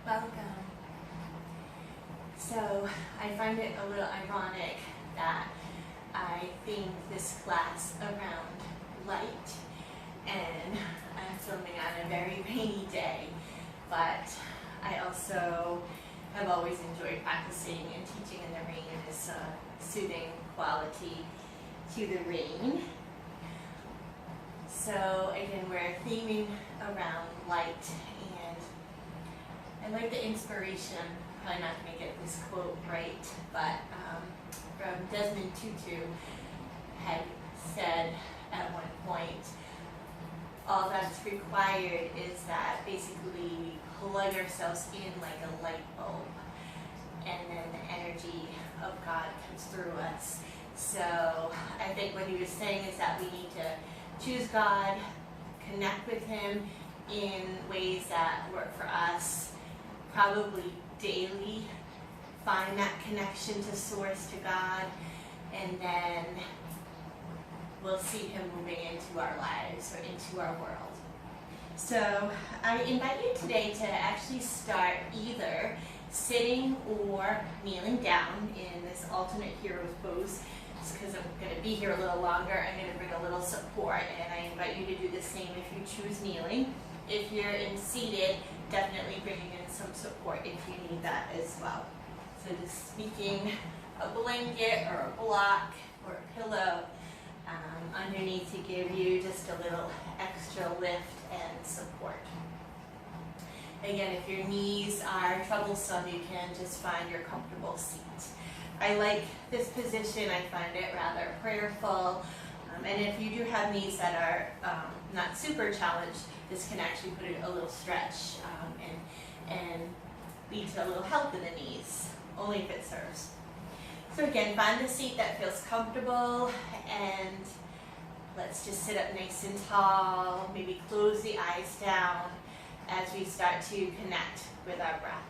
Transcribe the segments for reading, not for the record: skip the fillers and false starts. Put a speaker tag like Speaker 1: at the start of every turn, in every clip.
Speaker 1: Welcome. So I find it a little ironic that I themed this class around light, and I'm filming on a very rainy day, but I also have always enjoyed practicing and teaching in the rain. This soothing quality to the rain. So again, we're theming around light, and I like the inspiration, probably not going to get this quote right, but from Desmond Tutu had said at one point, all that's required is that basically we plug ourselves in like a light bulb, and then the energy of God comes through us. So I think what he was saying is that we need to choose God, connect with Him in ways that work for us, probably daily, find that connection to Source, to God, and then we'll see Him moving into our lives or into our world. So I invite you today to actually start either sitting or kneeling down in this alternate hero's pose. Because I'm going to be here a little longer, I'm going to bring a little support, and I invite you to do the same if you choose kneeling. If you're in seated, definitely bringing in some support if you need that as well. So just sneaking a blanket or a block or a pillow underneath to give you just a little extra lift and support. Again, if your knees are troublesome, you can just find your comfortable seat. I like this position. I find it rather prayerful. And if you do have knees that are not super challenged, this can actually put a little stretch and lead to a little help in the knees, only if it serves. So again, find a seat that feels comfortable, and let's just sit up nice and tall. Maybe close the eyes down as we start to connect with our breath.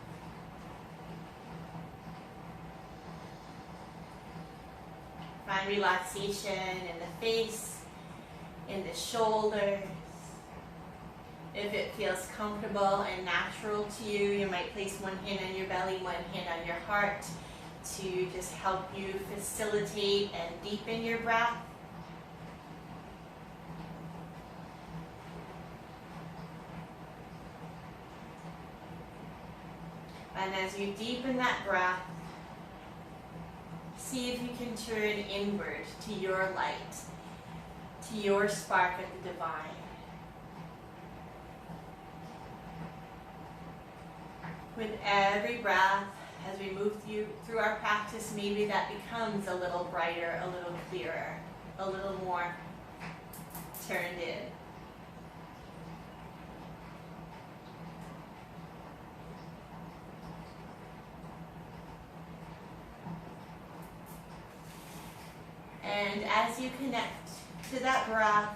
Speaker 1: Find relaxation in the face, in the shoulders. If it feels comfortable and natural to you, you might place one hand on your belly, one hand on your heart to just help you facilitate and deepen your breath. And as you deepen that breath, see if you can turn inward to your light, to your spark of the divine. With every breath, as we move through our practice, maybe that becomes a little brighter, a little clearer, a little more turned in. And as you connect to that breath,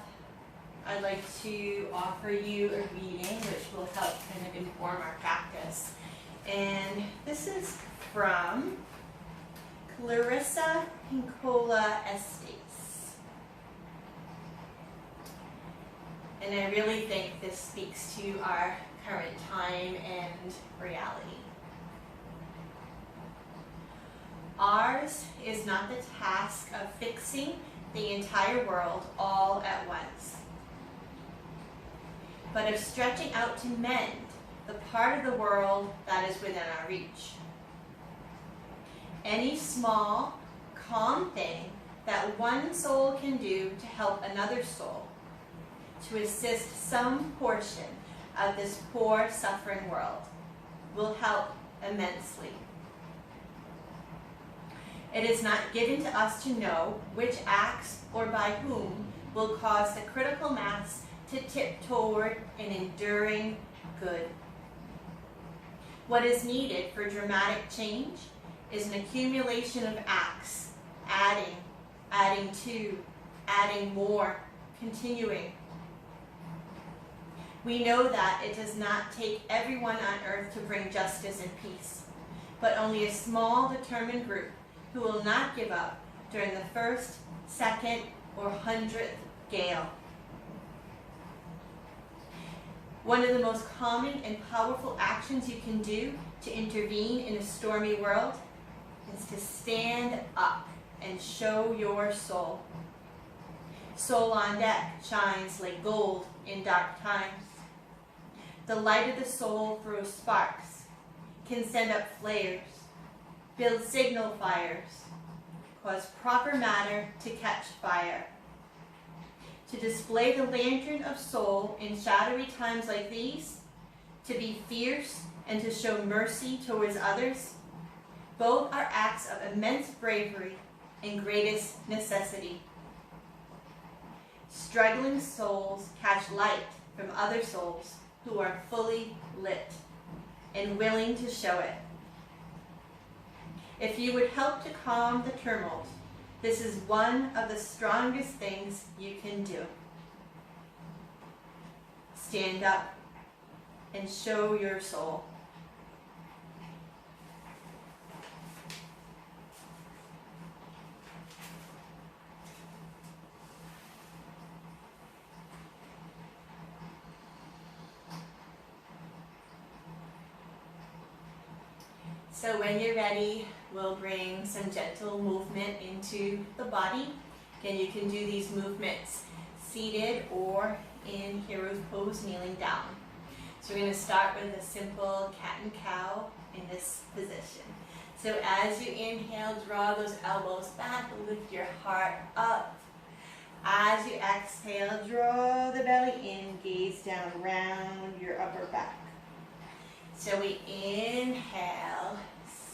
Speaker 1: I'd like to offer you a reading which will help kind of inform our practice. And this is from Clarissa Pincola Estes. And I really think this speaks to our current time and reality. Ours is not the task of fixing the entire world all at once, but of stretching out to mend the part of the world that is within our reach. Any small, calm thing that one soul can do to help another soul, to assist some portion of this poor, suffering world, will help immensely. It is not given to us to know which acts or by whom will cause the critical mass to tip toward an enduring good. What is needed for dramatic change is an accumulation of acts, adding to, adding more, continuing. We know that it does not take everyone on earth to bring justice and peace, but only a small, determined group who will not give up during the first, second, or 100th gale. One of the most common and powerful actions you can do to intervene in a stormy world is to stand up and show your soul. Soul on deck shines like gold in dark times. The light of the soul throws sparks, can send up flares, build signal fires, cause proper matter to catch fire. To display the lantern of soul in shadowy times like these, to be fierce and to show mercy towards others, both are acts of immense bravery and greatest necessity. Struggling souls catch light from other souls who are fully lit and willing to show it. If you would help to calm the tumult, this is one of the strongest things you can do. Stand up and show your soul. So when you're ready, we'll bring some gentle movement into the body. Again, you can do these movements seated or in hero pose, kneeling down. So we're going to start with a simple cat and cow in this position. So as you inhale, draw those elbows back, lift your heart up. As you exhale, draw the belly in, gaze down, round your upper back. So we inhale,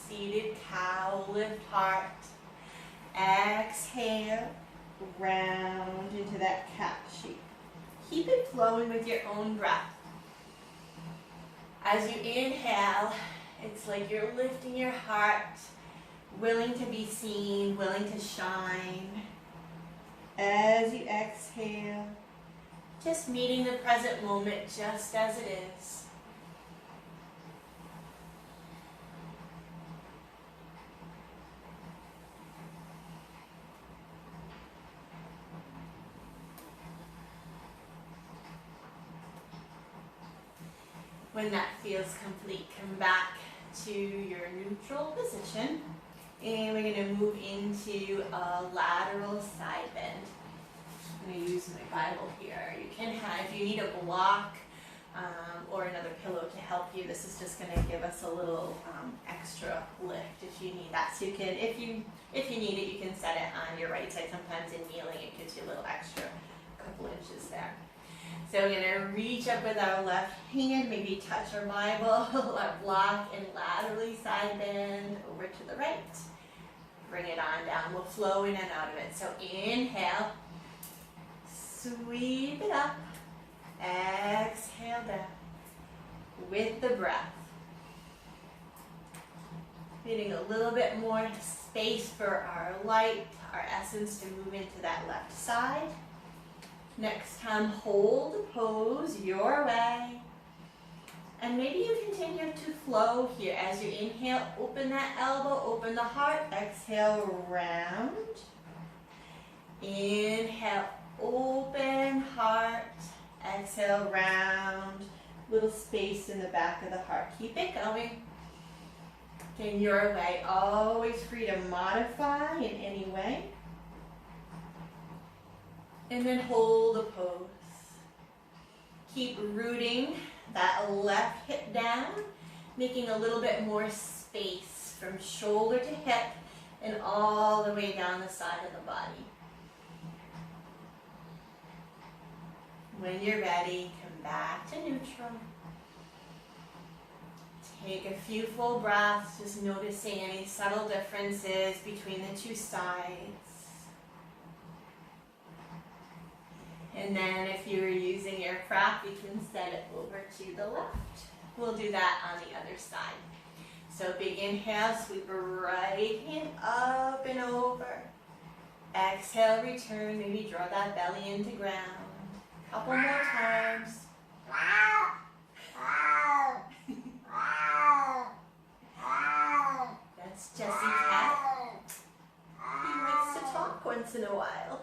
Speaker 1: seated cow, lift heart. Exhale, round into that cat shape. Keep it flowing with your own breath. As you inhale, it's like you're lifting your heart, willing to be seen, willing to shine. As you exhale, just meeting the present moment just as it is. When that feels complete, come back to your neutral position. And we're going to move into a lateral side bend. I'm going to use my Bible here. You can have, if you need a block or another pillow to help you, this is just going to give us a little extra lift if you need that. So you can, if you need it, you can set it on your right side. Sometimes in kneeling, it gives you a little extra couple inches there. So we're going to reach up with our left hand, maybe touch our Bible, our block, and laterally side bend over to the right. Bring it on down. We'll flow in and out of it. So inhale, sweep it up, exhale down with the breath. Getting a little bit more space for our light, our essence to move into that left side. Next time, hold the pose your way. And maybe you continue to flow here. As you inhale, open that elbow, open the heart. Exhale, round. Inhale, open heart. Exhale, round. Little space in the back of the heart. Keep it going. In your way, always free to modify in any way. And then hold the pose. Keep rooting that left hip down, making a little bit more space from shoulder to hip and all the way down the side of the body. When you're ready, come back to neutral. Take a few full breaths, just noticing any subtle differences between the two sides. And then if you're using your craft, you can set it over to the left. We'll do that on the other side. So big inhale, sweep your right hand up and over. Exhale, return, maybe draw that belly into ground. Couple more times. That's Jesse Cat. He likes to talk once in a while.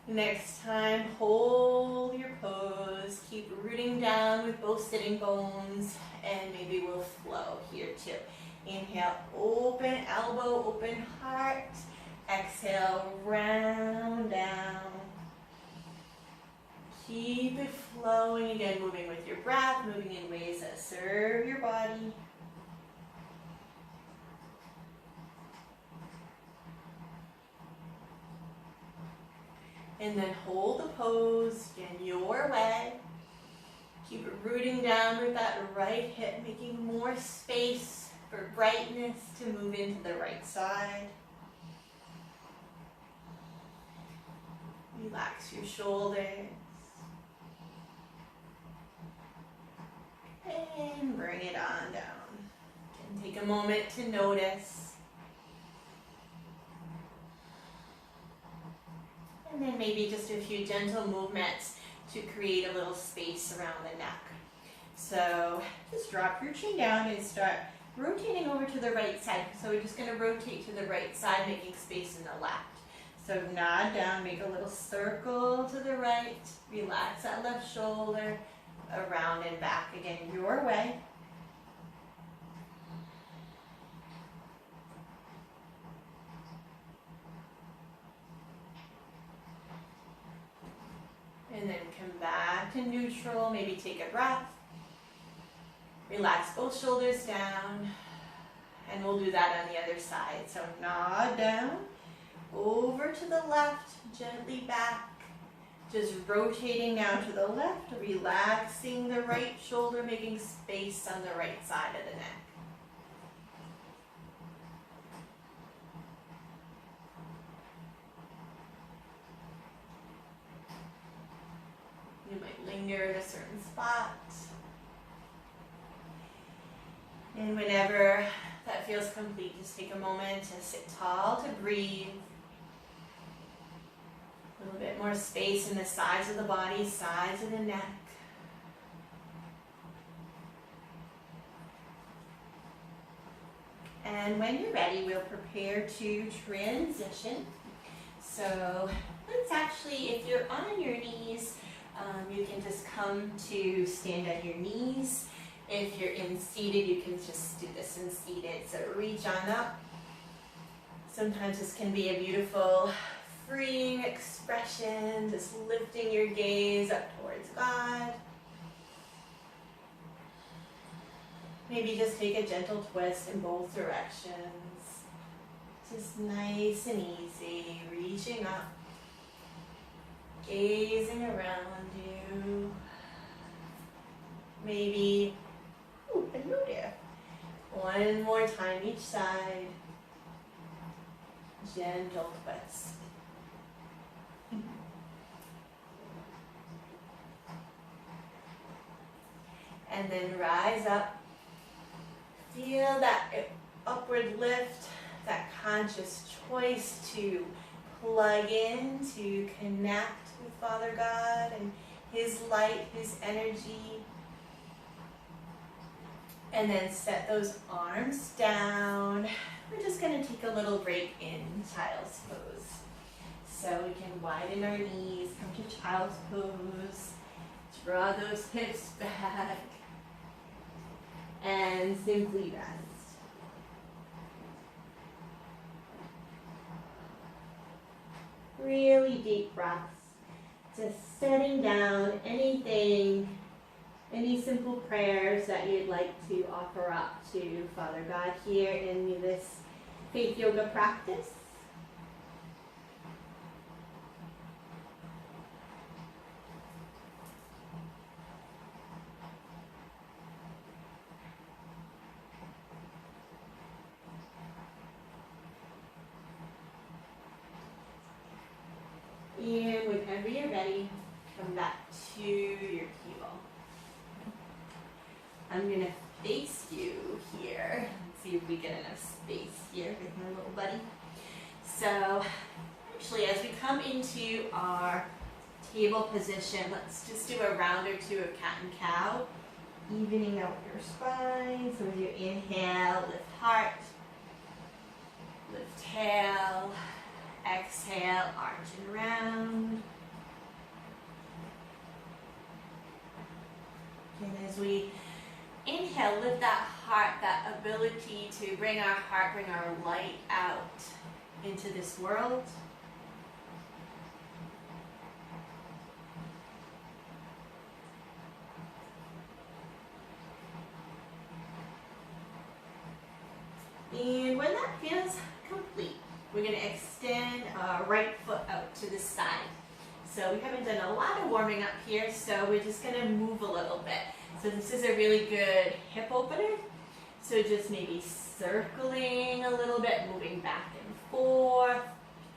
Speaker 1: And Next time, hold your pose. Keep rooting down with both sitting bones, and maybe we'll flow here too. Inhale, open elbow, open heart. Exhale, round down. Keep it flowing again, moving with your breath, moving in ways that serve your body. And then hold the pose in your way. Keep it rooting down with that right hip, making more space for brightness to move into the right side. Relax your shoulders. And bring it on down. And take a moment to notice. And then maybe just a few gentle movements to create a little space around the neck. So just drop your chin down and start rotating over to the right side. So we're just going to rotate to the right side, making space in the left. So nod down, make a little circle to the right, relax that left shoulder, around and back again your way. And then come back to neutral, maybe take a breath. Relax both shoulders down. And we'll do that on the other side. So nod down, over to the left, gently back. Just rotating now to the left, relaxing the right shoulder, making space on the right side of the neck. You might linger in a certain spot. And whenever that feels complete, just take a moment to sit tall, to breathe. A little bit more space in the sides of the body, sides of the neck. And when you're ready, we'll prepare to transition. So let's actually, if you're on your knees, you can just come to stand on your knees. If you're in seated, you can just do this in seated. So reach on up. Sometimes this can be a beautiful freeing expression, just lifting your gaze up towards God. Maybe just take a gentle twist in both directions. Just nice and easy, reaching up, gazing around you. Maybe, hello there. One more time each side. Gentle twist. And then rise up. Feel that upward lift, that conscious choice to plug in, to connect with Father God and His light, His energy. And then set those arms down. We're just going to take a little break in Child's Pose. So we can widen our knees, come to Child's Pose, draw those hips back, and simply rest. Really deep breaths, just setting down anything, any simple prayers that you'd like to offer up to Father God here in this faith yoga practice. And whenever you're ready, come back to your heel. I'm going to face you here. Let's see if we get enough space here with my little buddy. So actually, as we come into our table position, let's just do a round or two of cat and cow, evening out your spine. So with your inhale, lift heart, lift tail, exhale, arch and round. inhale, lift that heart, that ability to bring our heart, bring our light out into this world. And when that feels complete, we're going to extend our right foot out to the side. So we haven't done a lot of warming up here, so we're just going to move a little bit. So this is a really good hip opener. So just maybe circling a little bit, moving back and forth.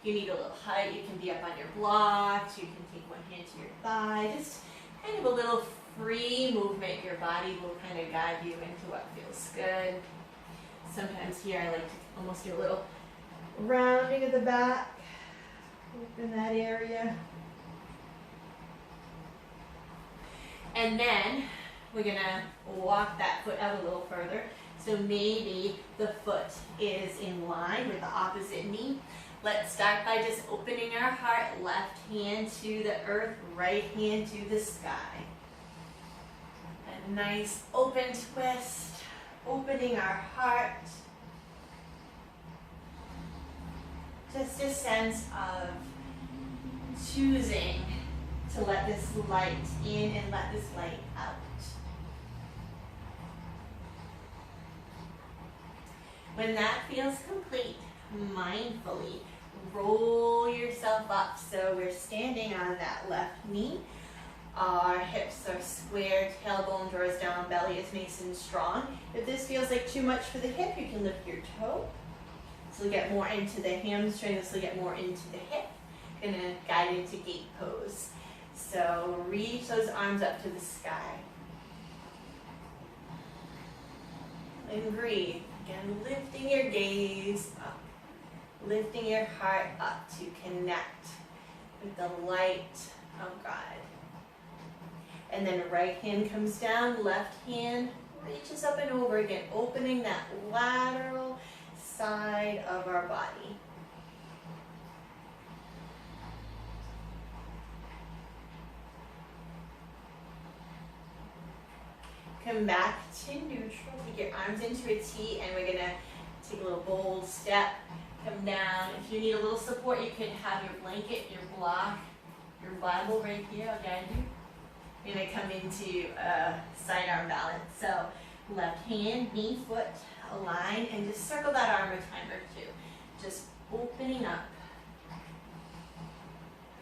Speaker 1: If you need a little height, you can be up on your blocks. You can take one hand to your thigh. Just kind of a little free movement. Your body will kind of guide you into what feels good. Sometimes here I like to almost do a little rounding of the back. Open that area. And then we're going to walk that foot out a little further. So maybe the foot is in line with the opposite knee. Let's start by just opening our heart, left hand to the earth, right hand to the sky. A nice open twist, opening our heart. Just a sense of choosing to let this light in and let this light out. When that feels complete, mindfully roll yourself up. So we're standing on that left knee. Our hips are square, tailbone draws down, belly is nice and strong. If this feels like too much for the hip, you can lift your toe. So get more into the hamstring, this will get more into the hip. Gonna guide into Gait Pose. So reach those arms up to the sky. And breathe. Again, lifting your gaze up. Lifting your heart up to connect with the light of God. And then right hand comes down, left hand reaches up and over again, opening that lateral side of our body. Come back to neutral. Take your arms into a T, and we're gonna take a little bold step. Come down. If you need a little support, you can have your blanket, your block, your Bible right here. I'll guide you. You're gonna come into sidearm balance. So left hand, knee, foot, align, and just circle that arm a time or two. Just opening up.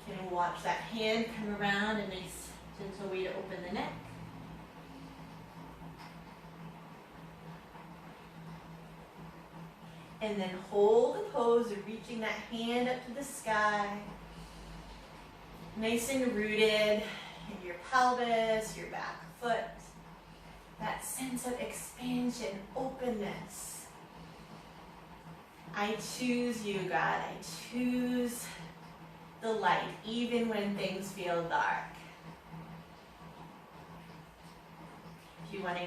Speaker 1: You can watch that hand come around, a nice gentle way to open the neck. And then hold the pose, reaching that hand up to the sky. Nice and rooted in your pelvis, your back foot. That sense of expansion, openness. I choose you, God. I choose the light, even when things feel dark. If you want to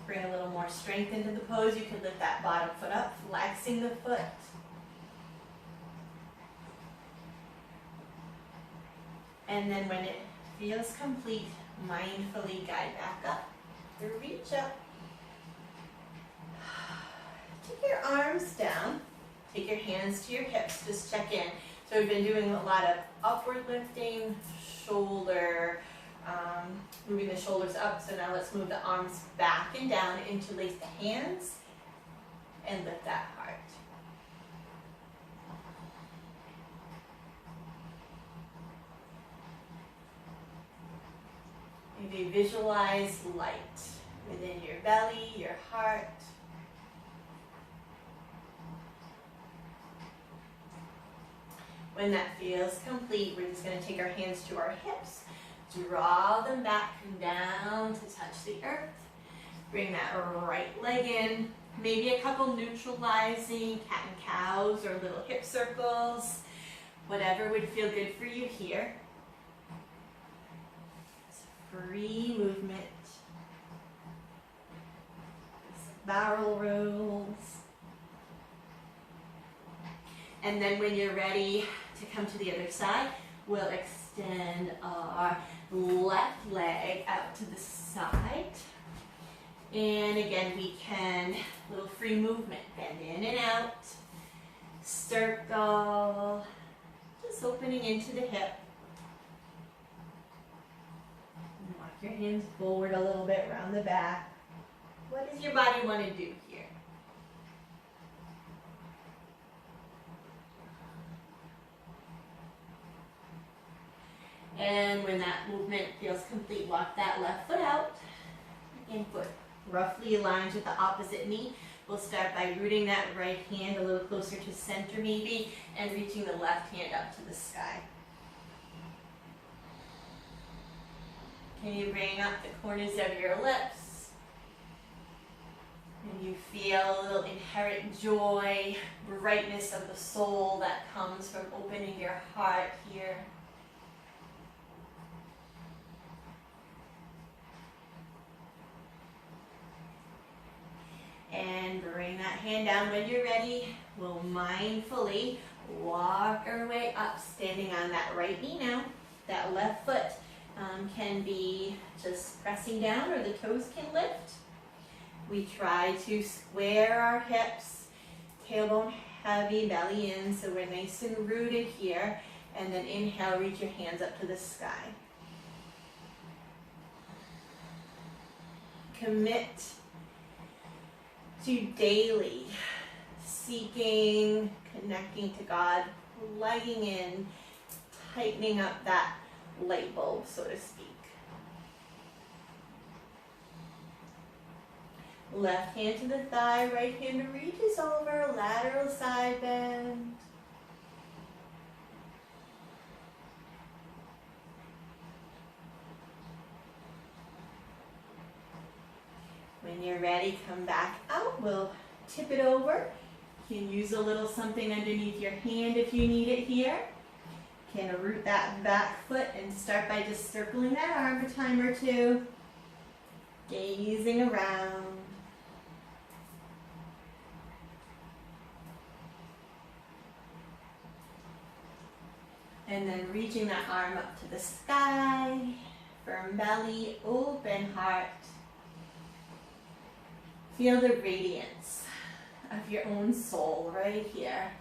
Speaker 1: bring a little more strength into the pose, you can lift that bottom foot up, flexing the foot. And then when it feels complete, mindfully guide back up. Reach up. Take your arms down. Take your hands to your hips. Just check in. So we've been doing a lot of upward lifting, shoulder, moving the shoulders up. So now let's move the arms back and down, interlace the hands, and lift that heart. Maybe visualize light within your belly, your heart. When that feels complete, we're just going to take our hands to our hips, draw them back and down to touch the earth. Bring that right leg in. Maybe a couple neutralizing cat and cows or little hip circles. Whatever would feel good for you here. Free movement. Barrel rolls. And then when you're ready to come to the other side, we'll extend our left leg out to the side. And again, we can, little free movement, bend in and out, circle, just opening into the hip. And walk your hands forward a little bit around the back. What does your body want to do here? And when that movement feels complete, walk that left foot out and foot roughly aligns with the opposite knee. We'll start by rooting that right hand a little closer to center maybe and reaching the left hand up to the sky. Can you bring up the corners of your lips? And you feel a little inherent joy, brightness of the soul that comes from opening your heart here. And bring that hand down when you're ready. We'll mindfully walk our way up, standing on that right knee now. That left foot can be just pressing down, or the toes can lift. We try to square our hips, tailbone heavy, belly in, so we're nice and rooted here. And then inhale, reach your hands up to the sky. Commit to daily seeking, connecting to God, plugging in, tightening up that light bulb, so to speak. Left hand to the thigh, right hand reaches over, lateral side bend. When you're ready, come back out. We'll tip it over. You can use a little something underneath your hand if you need it here. You can root that back foot and start by just circling that arm a time or two. Gazing around. And then reaching that arm up to the sky. Firm belly, open heart. Feel the radiance of your own soul right here.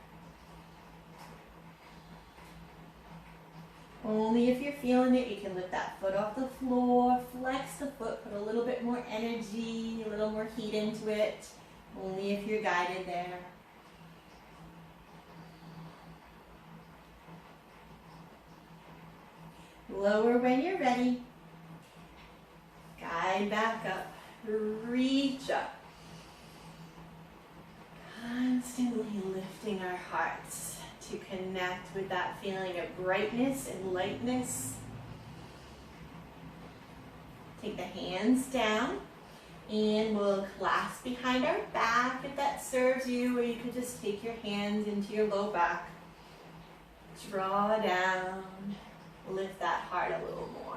Speaker 1: Only if you're feeling it, you can lift that foot off the floor, flex the foot, put a little bit more energy, a little more heat into it. Only if you're guided there. Lower when you're ready. Guide back up. Reach up. Constantly lifting our hearts to connect with that feeling of brightness and lightness. Take the hands down and we'll clasp behind our back if that serves you, or you could just take your hands into your low back. Draw down, lift that heart a little more.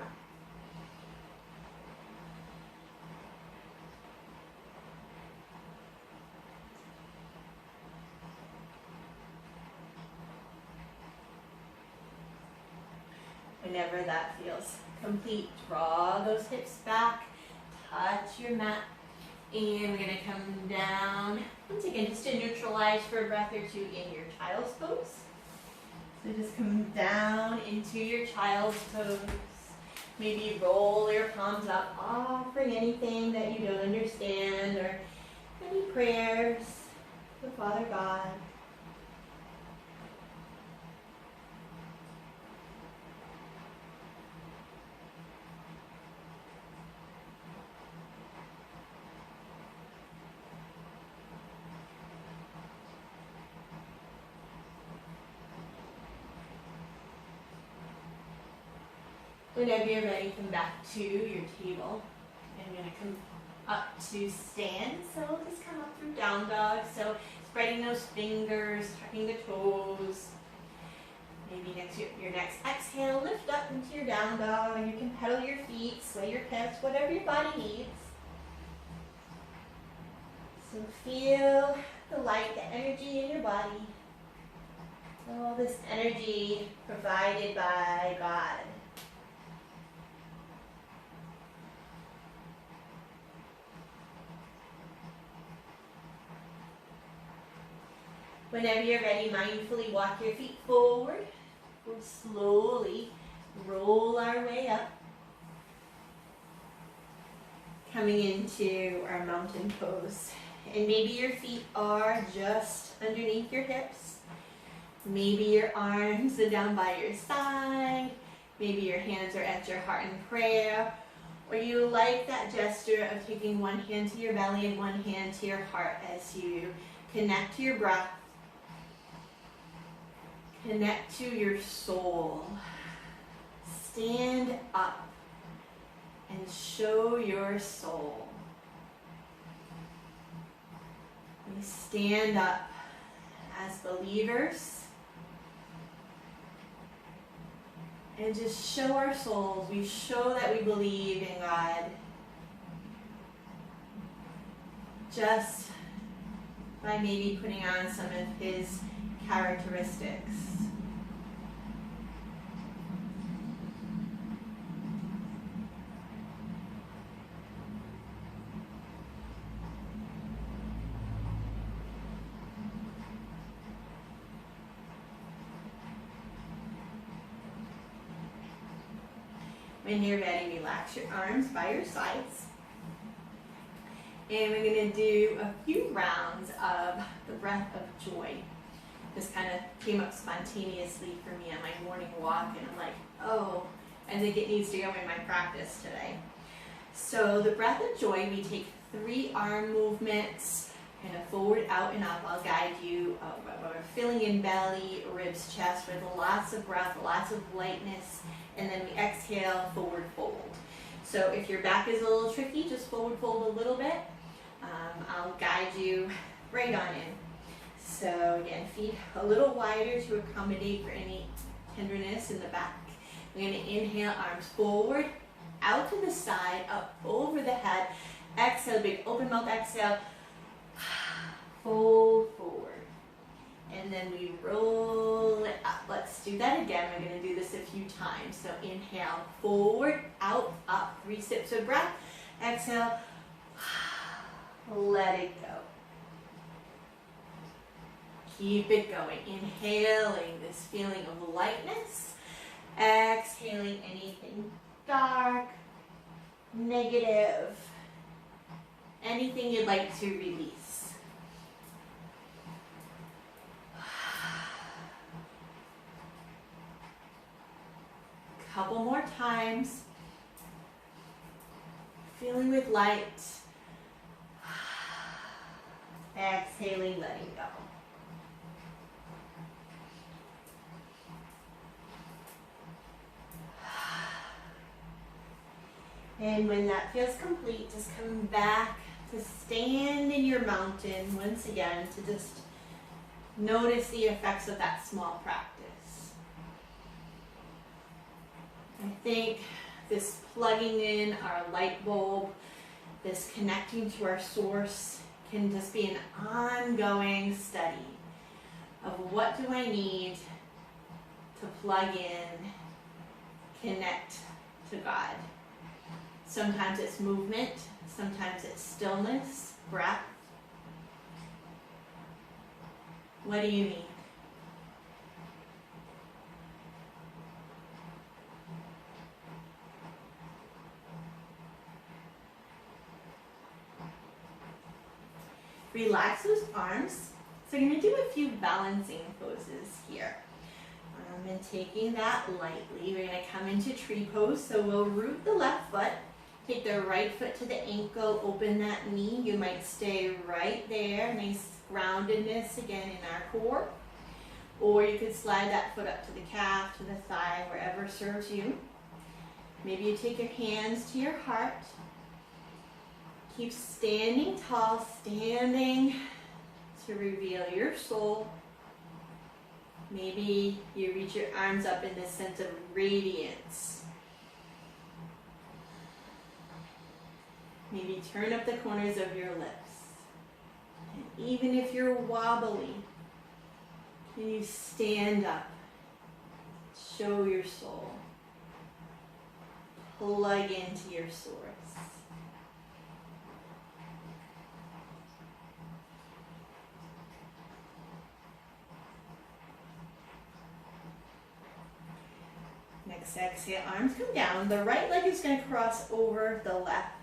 Speaker 1: Whenever that feels complete, draw those hips back, touch your mat, and we're going to come down once again just to neutralize for a breath or two in your child's pose. So just come down into your child's pose. Maybe roll your palms up, offering anything that you don't understand, or any prayers to Father God. Whenever you're ready, come back to your table. I'm going to come up to stand. So just come up through down dog. So spreading those fingers, tucking the toes. Maybe your next exhale, lift up into your down dog. And you can pedal your feet, sway your hips, whatever your body needs. So feel the light, the energy in your body. All this energy provided by God. Whenever you're ready, mindfully walk your feet forward. We'll slowly roll our way up, coming into our mountain pose. And maybe your feet are just underneath your hips. Maybe your arms are down by your side. Maybe your hands are at your heart in prayer. Or you like that gesture of taking one hand to your belly and one hand to your heart as you connect to your breath. Connect to your soul. Stand up and show your soul. We stand up as believers and just show our souls. We show that we believe in God just by maybe putting on some of His characteristics. When you're ready, relax your arms by your sides. And we're going to do a few rounds of the breath of joy. This kind of came up spontaneously for me on my morning walk, and I'm like, oh, I think it needs to go in my practice today. So the breath of joy, we take 3 arm movements, kind of forward, out, and up. I'll guide you. We're filling in belly, ribs, chest with lots of breath, lots of lightness, and then we exhale, forward fold. So if your back is a little tricky, just forward fold a little bit. I'll guide you right on in. So again, feet a little wider to accommodate for any tenderness in the back. We're going to inhale, arms forward, out to the side, up over the head. Exhale, big open mouth exhale. Fold forward. And then we roll it up. Let's do that again. We're going to do this a few times. So inhale, forward, out, up. 3 sips of breath. Exhale. Let it go. Keep it going. Inhaling this feeling of lightness. Exhaling anything dark, negative, anything you'd like to release. Couple more times. Filling with light. Exhaling, letting go. And when that feels complete, just come back to stand in your mountain once again, to just notice the effects of that small practice. I think this plugging in our light bulb, this connecting to our source, can just be an ongoing study of what do I need to plug in, connect to God. Sometimes it's movement, sometimes it's stillness, breath. What do you need? Relax those arms. So we're going to do a few balancing poses here. And taking that lightly, we're going to come into tree pose. So we'll root the left foot, take the right foot to the ankle, open that knee. You might stay right there, nice groundedness again in our core. Or you could slide that foot up to the calf, to the thigh, wherever serves you. Maybe you take your hands to your heart. Keep standing tall, standing to reveal your soul. Maybe you reach your arms up in this sense of radiance. Maybe turn up the corners of your lips. And even if you're wobbly, can you stand up? Show your soul. Plug into your source. exhale, arms come down. The right leg is going to cross over the left.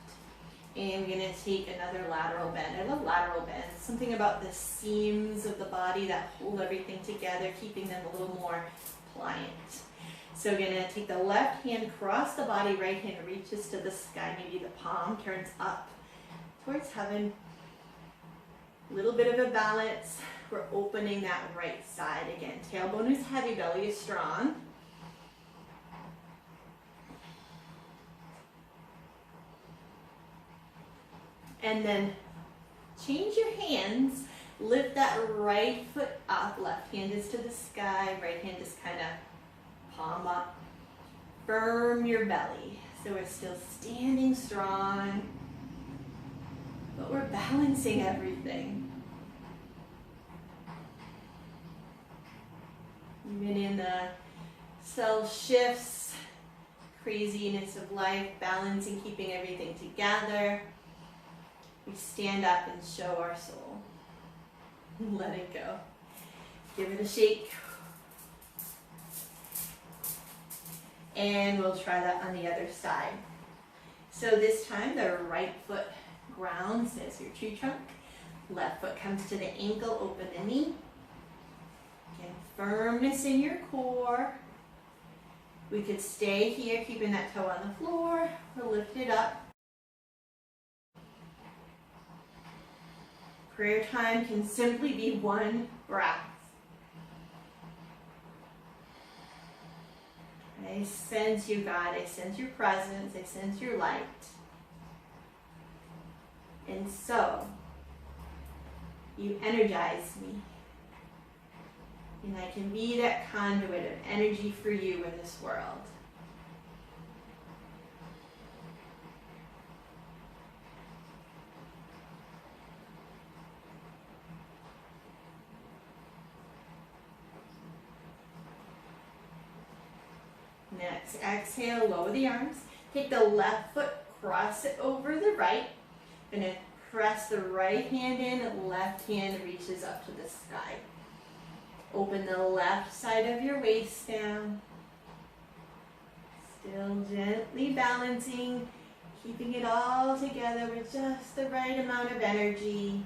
Speaker 1: And we're going to take another lateral bend. I love lateral bends. Something about the seams of the body that hold everything together, keeping them a little more pliant. So we're going to take the left hand, cross the body, right hand reaches to the sky. Maybe the palm turns up towards heaven. A little bit of a balance. We're opening that right side again. Tailbone is heavy, belly is strong. And then change your hands. Lift that right foot up. Left hand is to the sky. Right hand is kind of palm up. Firm your belly. So we're still standing strong, but we're balancing everything. Even in the cell shifts, craziness of life, balancing, keeping everything together, we stand up and show our soul. Let it go. Give it a shake. And we'll try that on the other side. So this time the right foot grounds as your tree trunk. Left foot comes to the ankle, open the knee. Again, firmness in your core. We could stay here, keeping that toe on the floor, or lift it up. Prayer time can simply be one breath. I sense you, God. I sense your presence. I sense your light. And so, you energize me. And I can be that conduit of energy for you in this world. Next, exhale, lower the arms. Take the left foot, cross it over the right. Going to press the right hand in, left hand reaches up to the sky. Open the left side of your waist down. Still gently balancing, keeping it all together with just the right amount of energy.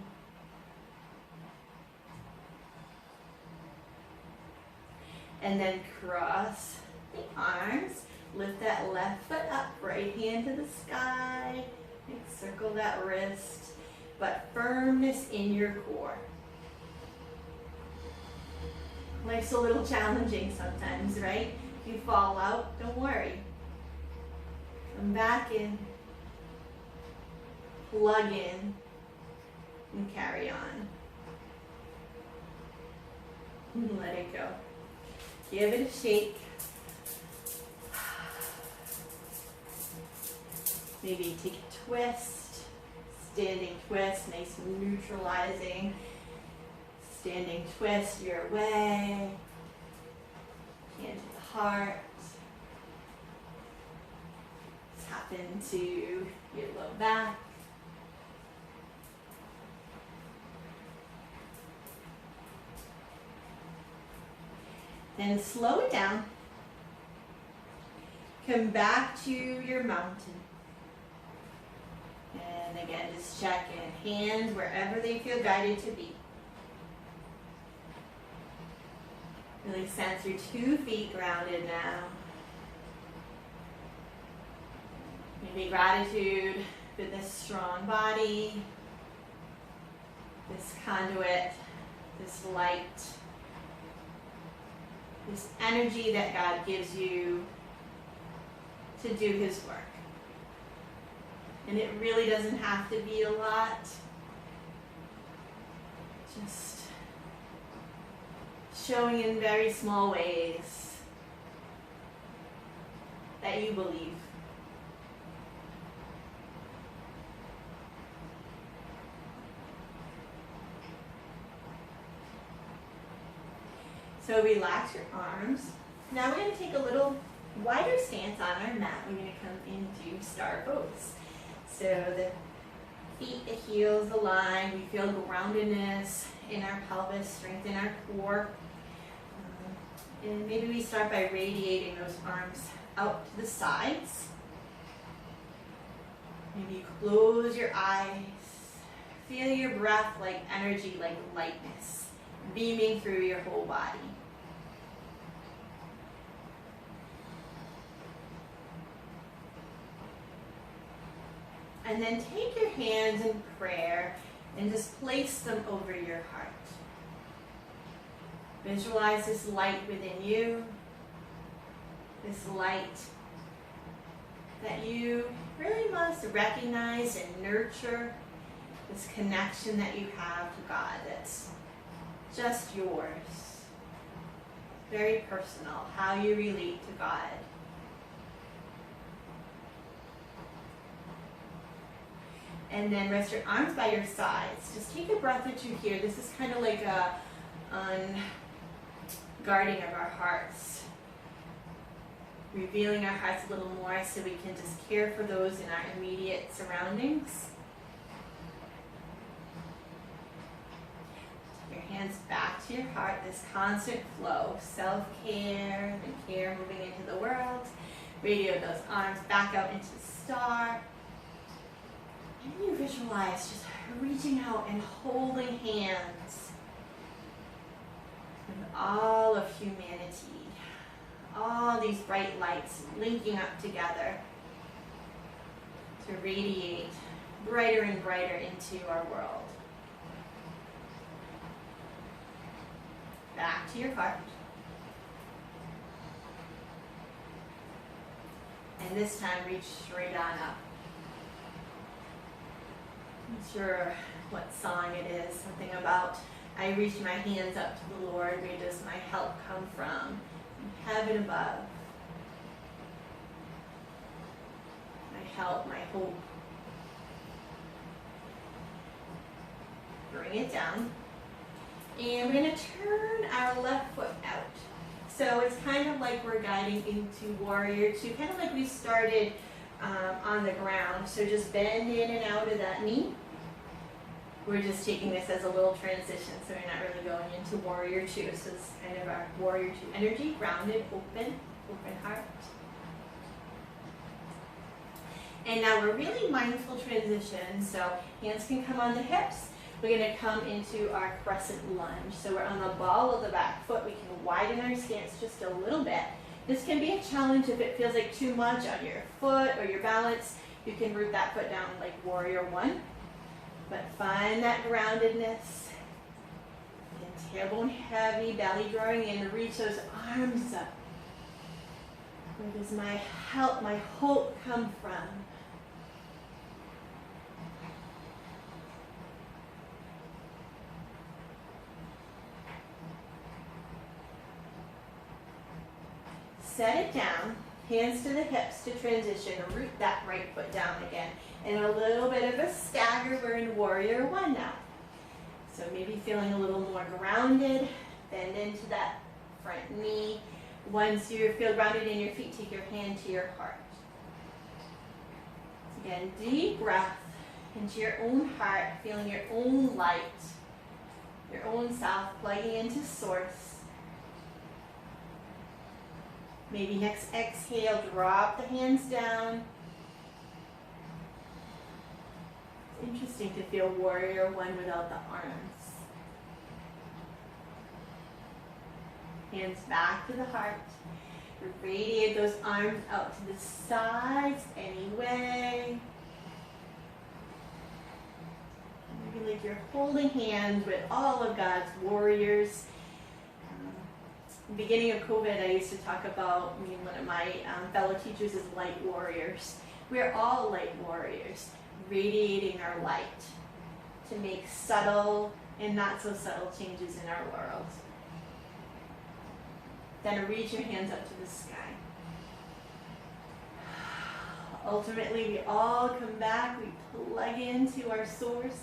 Speaker 1: And then cross the arms, lift that left foot up, right hand to the sky, encircle that wrist, but firmness in your core. Life's a little challenging sometimes, right? If you fall out, don't worry. Come back in, plug in, and carry on. And let it go. Give it a shake. Maybe take a twist, standing twist, nice and neutralizing. Standing twist your way, hand to the heart. Tap into your low back. Then slow it down. Come back to your mountain. And again, just check in. Hands wherever they feel guided to be. Really sense your 2 feet grounded now. Maybe gratitude for this strong body, this conduit, this light, this energy that God gives you to do His work. And it really doesn't have to be a lot. Just showing in very small ways that you believe. So relax your arms. Now we're going to take a little wider stance on our mat. We're going to come into star pose. So the feet, the heels align. We feel groundedness in our pelvis, strength in our core. And maybe we start by radiating those arms out to the sides. Maybe close your eyes. Feel your breath like energy, like lightness, beaming through your whole body. And then take your hands in prayer and just place them over your heart. Visualize this light within you, this light that you really must recognize and nurture, this connection that you have to God that's just yours. Very personal, how you relate to God. And then rest your arms by your sides. Just take a breath or two here. This is kind of like a guarding of our hearts. Revealing our hearts a little more so we can just care for those in our immediate surroundings. Take your hands back to your heart, this constant flow, self-care and care moving into the world. Radiate those arms back out into the star. And you visualize just reaching out and holding hands with all of humanity. All these bright lights linking up together to radiate brighter and brighter into our world. Back to your heart. And this time reach straight on up. Not sure what song it is, something about I reach my hands up to the Lord, where does my help come from? From heaven above. My help, my hope. Bring it down. And we're going to turn our left foot out. So it's kind of like we're guiding into Warrior Two, kind of like we started on the ground. So just bend in and out of that knee. We're just taking this as a little transition, so we're not really going into Warrior Two. So it's kind of our Warrior Two energy, grounded, open heart. And now we're really mindful transition, so hands can come on the hips. We're going to come into our Crescent Lunge. So we're on the ball of the back foot. We can widen our stance just a little bit. This can be a challenge if it feels like too much on your foot or your balance. You can root that foot down like Warrior One. But find that groundedness. Again, tailbone heavy, belly drawing in. Reach those arms up. Where does my help, my hope come from? Set it down, hands to the hips to transition, root that right foot down again. And a little bit of a stagger, we're in Warrior One now. So maybe feeling a little more grounded, bend into that front knee. Once you feel grounded in your feet, take your hand to your heart. So again, deep breath into your own heart, feeling your own light, your own self, plugging into Source. Maybe next exhale, drop the hands down. It's interesting to feel Warrior One without the arms. Hands back to the heart. Radiate those arms out to the sides anyway. Maybe like you're holding hands with all of God's warriors. Beginning of COVID, I used to talk about, one of my fellow teachers is light warriors. We're all light warriors, radiating our light to make subtle and not so subtle changes in our world. Then reach your hands up to the sky. Ultimately, we all come back, we plug into our Source.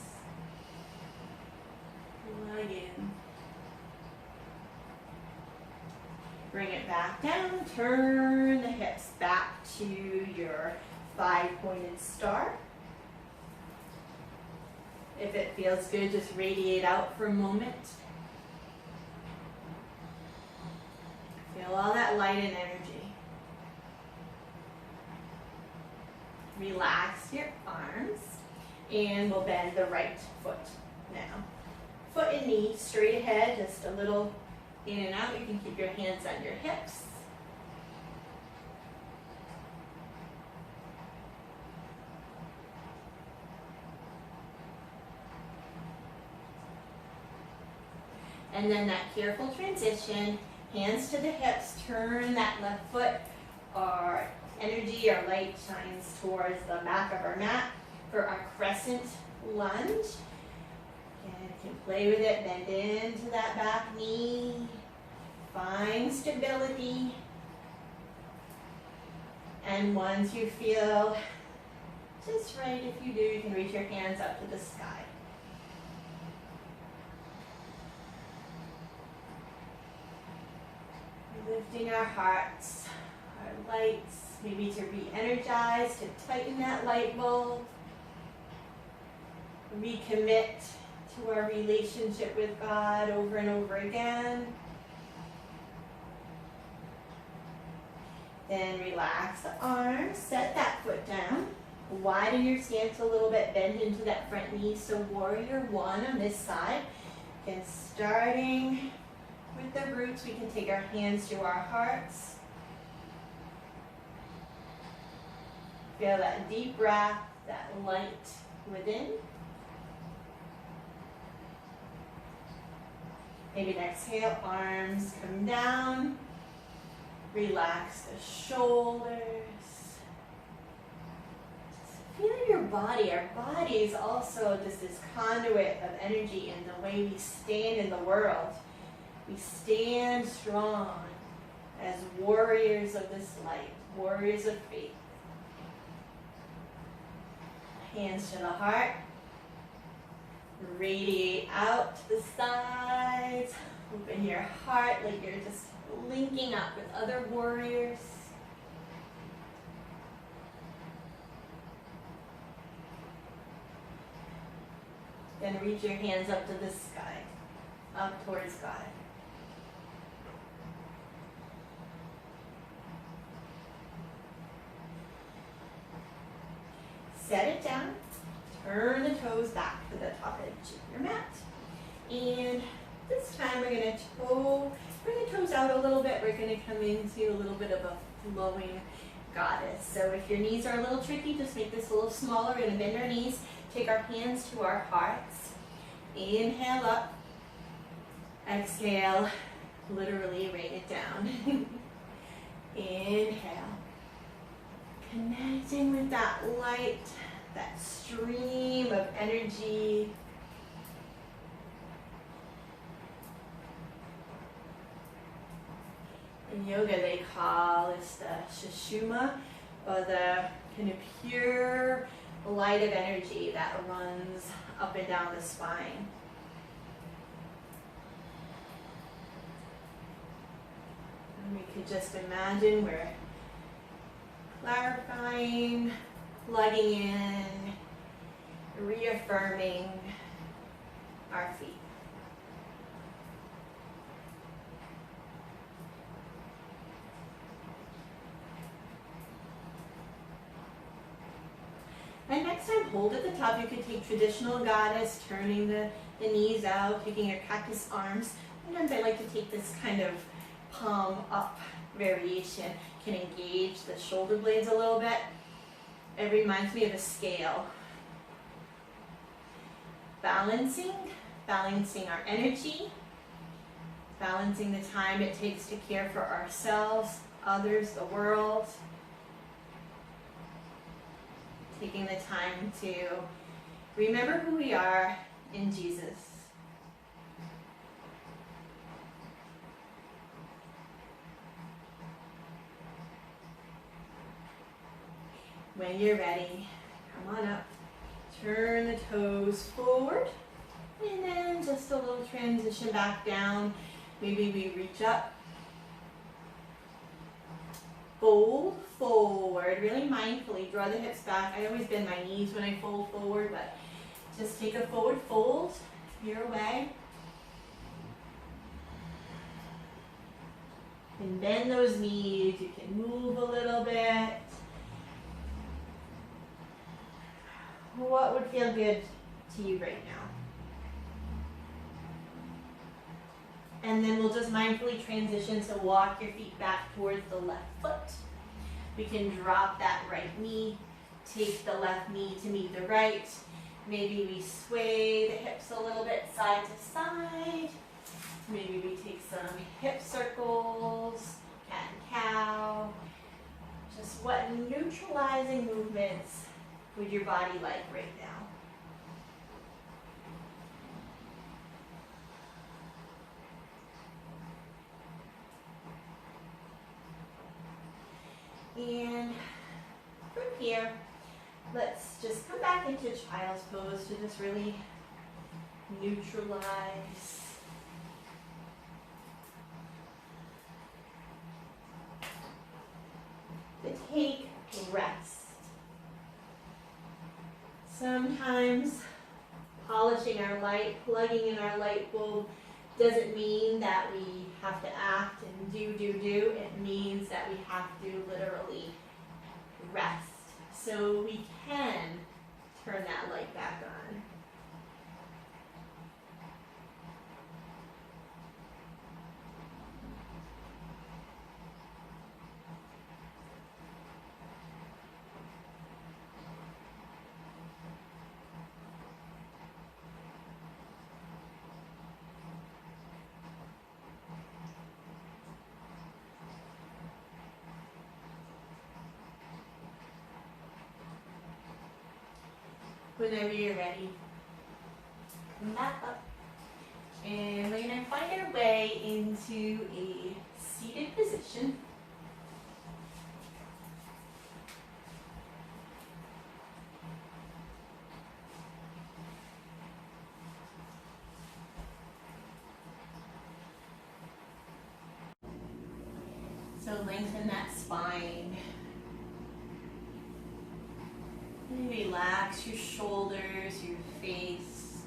Speaker 1: Plug in. Bring it back down, turn the hips back to your 5-pointed star. If it feels good, just radiate out for a moment. Feel all that light and energy. Relax your arms, and we'll bend the right foot now. Foot and knee straight ahead, just a little in and out. You can keep your hands on your hips. And then that careful transition, hands to the hips, turn that left foot. Our energy, our light shines towards the back of our mat for our Crescent Lunge. And you can play with it, bend into that back knee, find stability. And once you feel just right, if you do, you can reach your hands up to the sky. Lifting our hearts, our lights, maybe to re-energize, to tighten that light bulb. Recommit to our relationship with God over and over again. Then relax the arms, set that foot down. Widen your stance a little bit, bend into that front knee. So warrior one on this side. And starting with the roots, we can take our hands to our hearts. Feel that deep breath, that light within. Maybe exhale, arms come down. Relax the shoulders. Just feel your body. Our body is also just this conduit of energy in the way we stand in the world. We stand strong as warriors of this light, warriors of faith. Hands to the heart. Radiate out to the sides. Open your heart like you're just linking up with other warriors. Then reach your hands up to the sky, up towards God. Set it down. Turn the toes back to the top edge of your mat. And this time we're going to bring the toes out a little bit. We're going to come into a little bit of a flowing goddess. So if your knees are a little tricky, just make this a little smaller. We're going to bend our knees, take our hands to our hearts. Inhale up. Exhale, literally rain it down. Inhale. Connecting with that light, that stream of energy. In yoga, they call this the Sushumna, or the kind of pure light of energy that runs up and down the spine. And we could just imagine we're clarifying, plugging in, reaffirming our feet. And next time, hold at the top. You could take traditional goddess, turning the knees out, taking your cactus arms. Sometimes I like to take this kind of palm up variation. Can engage the shoulder blades a little bit. It reminds me of a scale. Balancing our energy, balancing the time it takes to care for ourselves, others, the world. Taking the time to remember who we are in Jesus. When you're ready, come on up, turn the toes forward, and then just a little transition back down. Maybe we reach up, fold forward, really mindfully, draw the hips back. I always bend my knees when I fold forward, but just take a forward fold your way. And bend those knees, you can move a little bit. what would feel good to you right now? And then we'll just mindfully transition to walk your feet back towards the left foot. We can drop that right knee, take the left knee to meet the right. Maybe we sway the hips a little bit side to side. Maybe we take some hip circles, cat and cow. Just what neutralizing movements would your body like right now? And from here, let's just come back into child's pose to just really neutralize. To take rest. Sometimes polishing our light, plugging in our light bulb doesn't mean that we have to act and do. It means that we have to literally rest. So we can turn that light back on. Whenever you're ready, come back up. And we're going to find our way into a seated position. So lengthen that spine. Relax your shoulders, your face.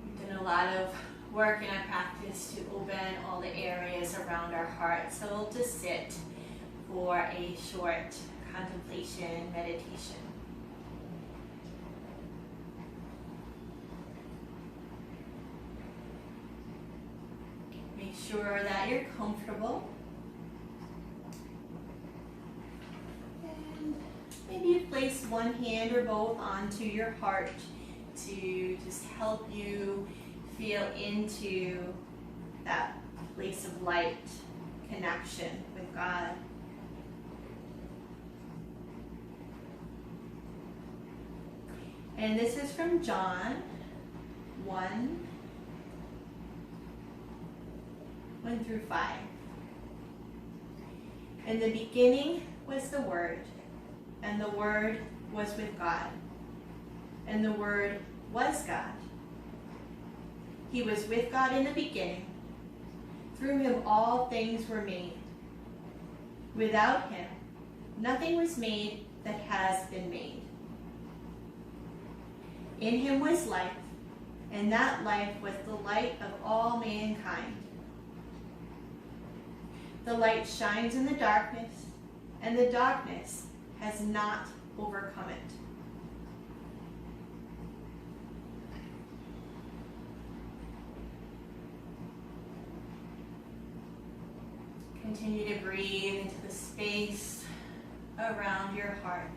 Speaker 1: We've done a lot of work in our practice to open all the areas around our heart. So we'll just sit for a short contemplation, meditation. Make sure that you're comfortable. Maybe you place one hand or both onto your heart to just help you feel into that place of light, connection with God. And this is from John 1:1-5. In the beginning was the Word, and the Word was with God, and the Word was God. He was with God in the beginning. Through him all things were made. Without him, nothing was made that has been made. In him was life, and that life was the light of all mankind. The light shines in the darkness, and the darkness has not overcome it. Continue to breathe into the space around your heart.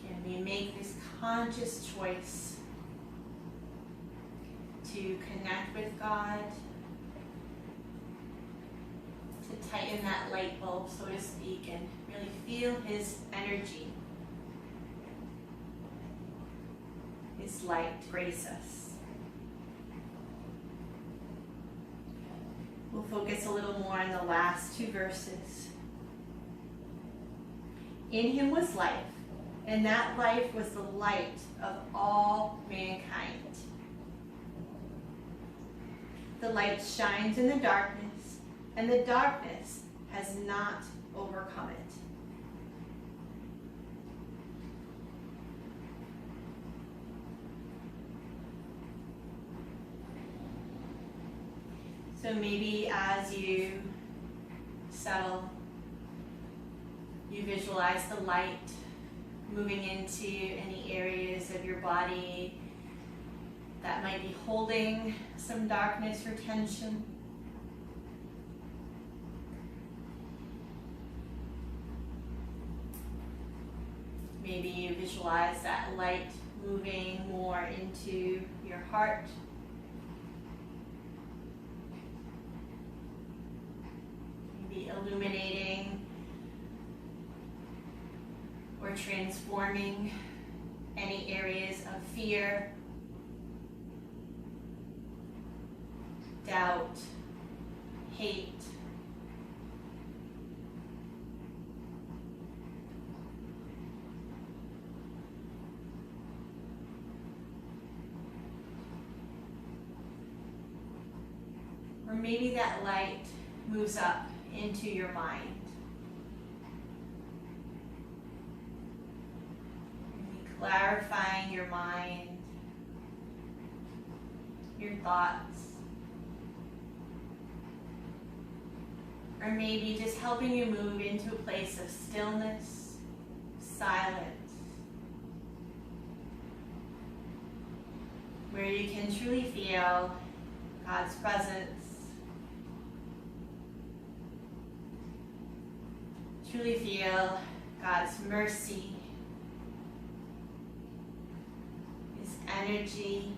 Speaker 1: Can we make this conscious choice to connect with God, to tighten that light bulb, so to speak, and really feel his energy, his light grace us. We'll focus a little more on the last two verses. In him was life, and that life was the light of all mankind. The light shines in the darkness, and the darkness has not overcome it. So maybe as you settle, You visualize the light moving into any areas of your body that might be holding some darkness or tension. Maybe you visualize that light moving more into your heart. Maybe illuminating or transforming any areas of fear, doubt, hate. Or maybe that light moves up into your mind. Clarifying your mind, your thoughts. Or maybe just helping you move into a place of stillness, silence, where you can truly feel God's presence, truly feel God's mercy, His energy,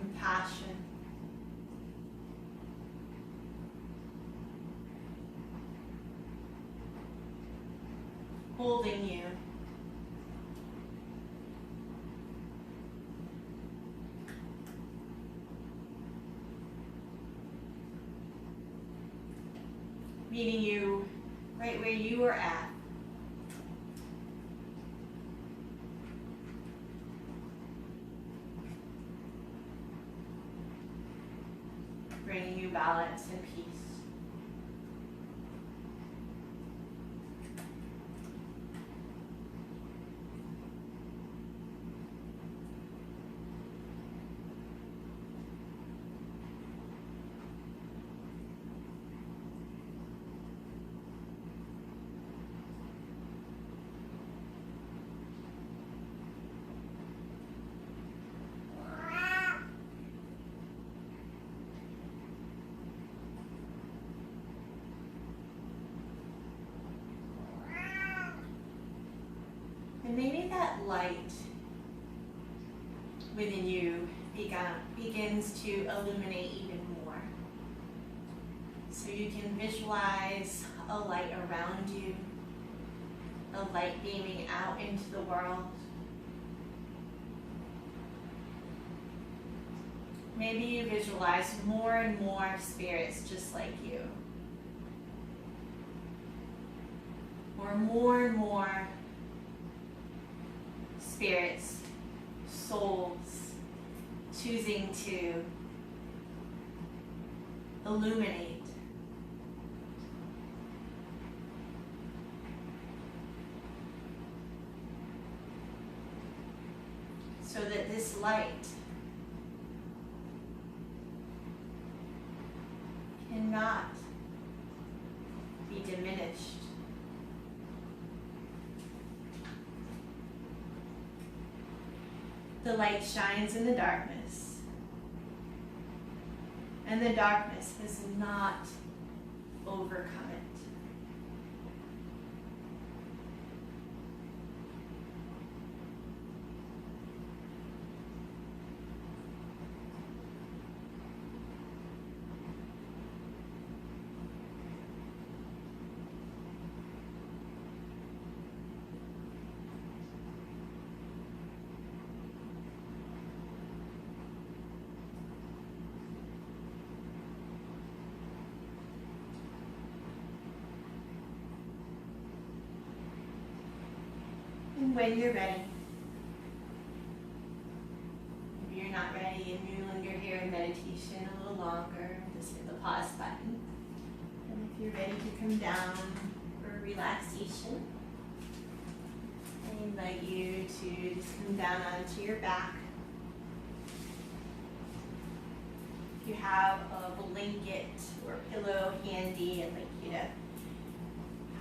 Speaker 1: compassion. Holding you. Meeting you right where you are at. Bringing you balance and peace. And maybe that light within you begins to illuminate even more. So you can visualize a light around you, a light beaming out into the world. Maybe you visualize more and more spirits just like you. Or more and more spirits, souls, choosing to illuminate. So that this light cannot be diminished. The light shines in the darkness, and the darkness has not overcome it. When you're ready, if you're not ready and you linger here in meditation a little longer, just hit the pause button. And if you're ready to come down for relaxation, I invite you to just come down onto your back. If you have a blanket or pillow handy, I'd like you to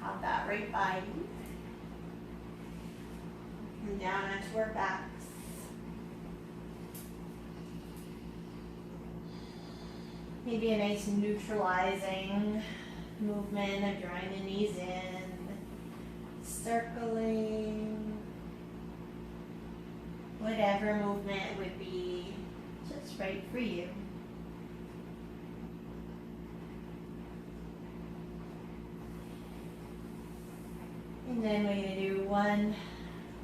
Speaker 1: have that right by you. And down onto our backs. Maybe a nice neutralizing movement of drawing the knees in, circling, whatever movement would be just right for you. And then we're going to do one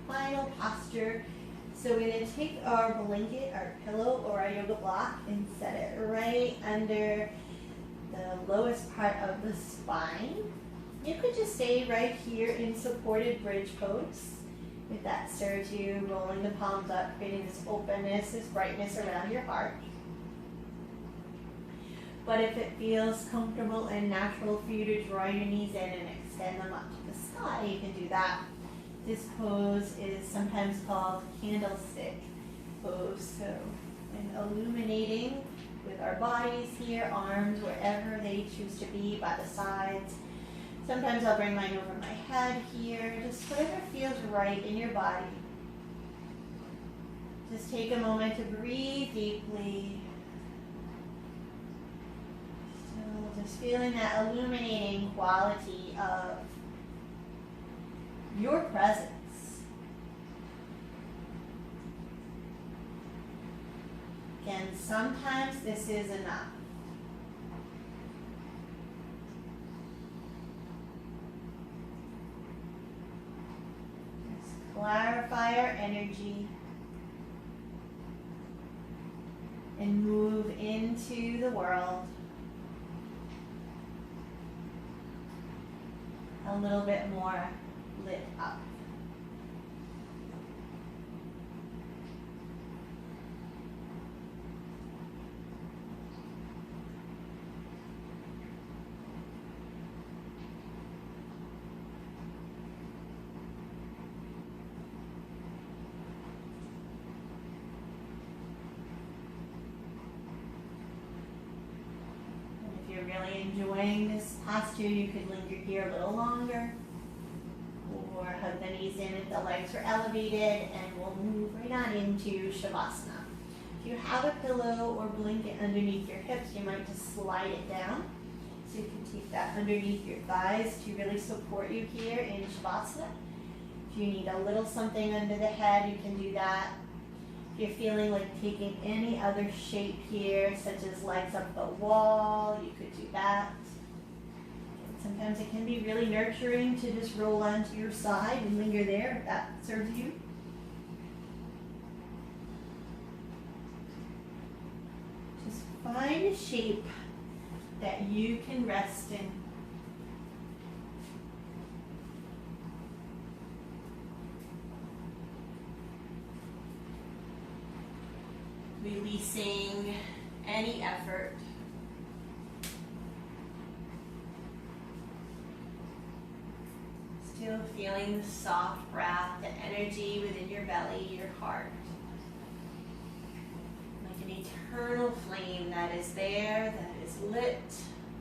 Speaker 1: final posture. So we're going to take our blanket, our pillow, or our yoga block and set it right under the lowest part of the spine. You could just stay right here in supported bridge pose. If that serves you, rolling the palms up, creating this openness, this brightness around your heart. But if it feels comfortable and natural for you to draw your knees in and extend them up to the sky, you can do that. This pose is sometimes called candlestick pose. So, and illuminating with our bodies here, arms wherever they choose to be, by the sides. Sometimes I'll bring mine over my head here, just whatever feels right in your body. Just take a moment to breathe deeply. So just feeling that illuminating quality of your presence. Again, sometimes this is enough. Just clarify our energy and move into the world a little bit more lit up. And if you're really enjoying this posture, you could linger here a little longer. Or hug the knees in if the legs are elevated, and we'll move right on into Shavasana. If you have a pillow or blanket underneath your hips, you might just slide it down. So you can take that underneath your thighs to really support you here in Shavasana. If you need a little something under the head, you can do that. If you're feeling like taking any other shape here, such as legs up the wall, you could do that. Sometimes it can be really nurturing to just roll onto your side and linger there if that serves you. Just find a shape that you can rest in. Releasing any effort. Still feeling the soft breath, the energy within your belly, your heart. Like an eternal flame that is there, that is lit,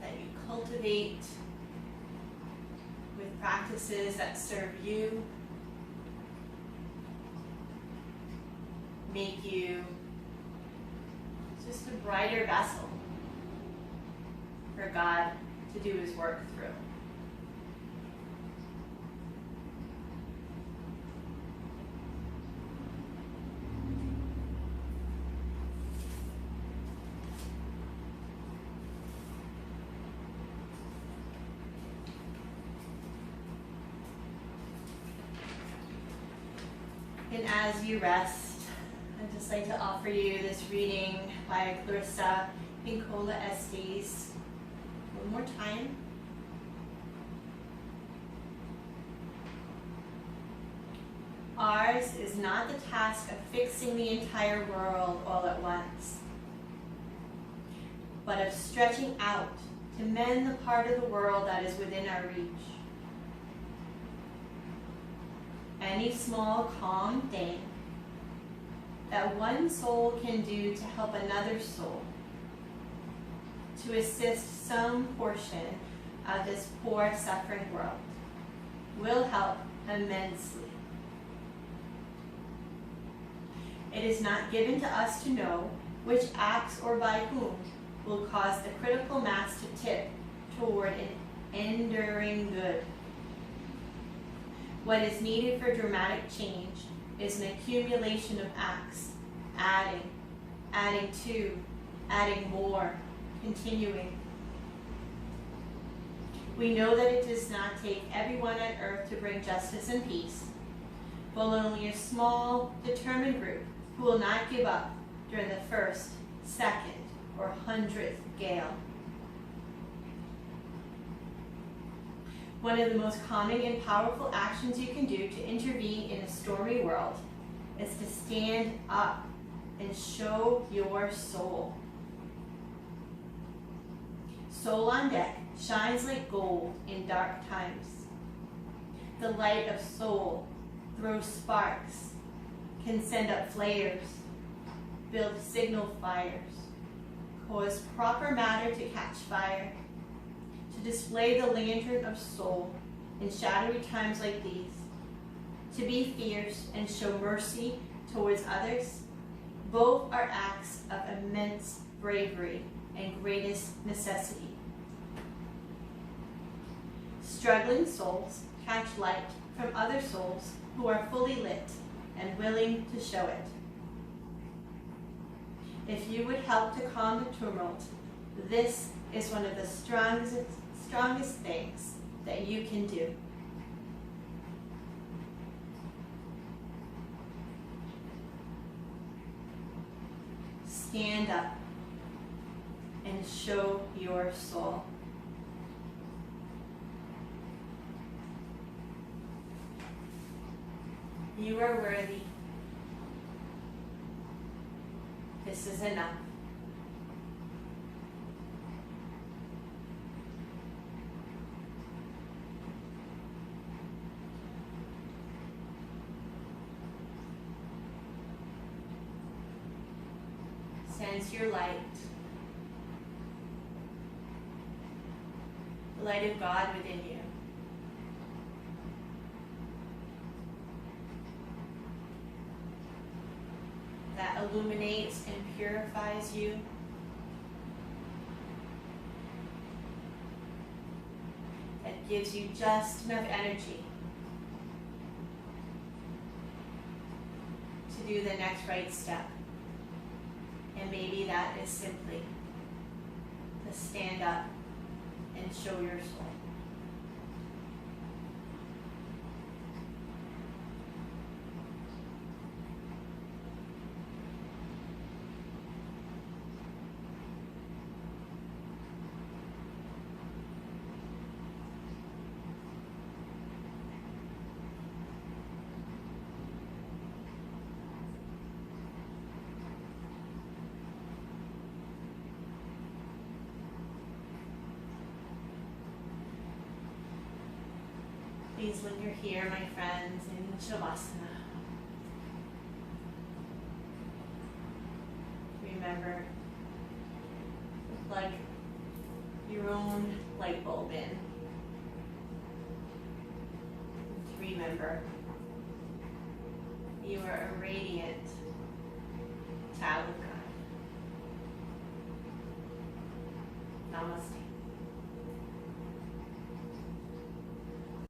Speaker 1: that you cultivate with practices that serve you, make you just a brighter vessel for God to do His work through. And as you rest, I'd just like to offer you this reading by Clarissa Pinkola Estes. One more time. Ours is not the task of fixing the entire world all at once, but of stretching out to mend the part of the world that is within our reach. Any small, calm thing that one soul can do to help another soul to assist some portion of this poor, suffering world will help immensely. It is not given to us to know which acts or by whom will cause the critical mass to tip toward an enduring good. What is needed for dramatic change is an accumulation of acts, adding to, adding more, continuing. We know that it does not take everyone on earth to bring justice and peace, but only a small, determined group who will not give up during the first, second, or 100th gale. One of the most calming and powerful actions you can do to intervene in a stormy world is to stand up and show your soul. Soul on deck shines like gold in dark times. The light of soul throws sparks, can send up flares, build signal fires, cause proper matter to catch fire, to display the lantern of soul in shadowy times like these, to be fierce and show mercy towards others. Both are acts of immense bravery and greatest necessity. Struggling souls catch light from other souls who are fully lit and willing to show it. If you would help to calm the tumult, this is one of the strongest things that you can do. Stand up and show your soul. You are worthy. This is enough. Sense your light. The light of God within you. That illuminates and purifies you. That gives you just enough energy to do the next right step. And maybe that is simply to stand up and show your soul. Please linger here, my friends, in Shavasana. Remember, plug your own light bulb in. Remember, you are a radiant child of God. Namaste.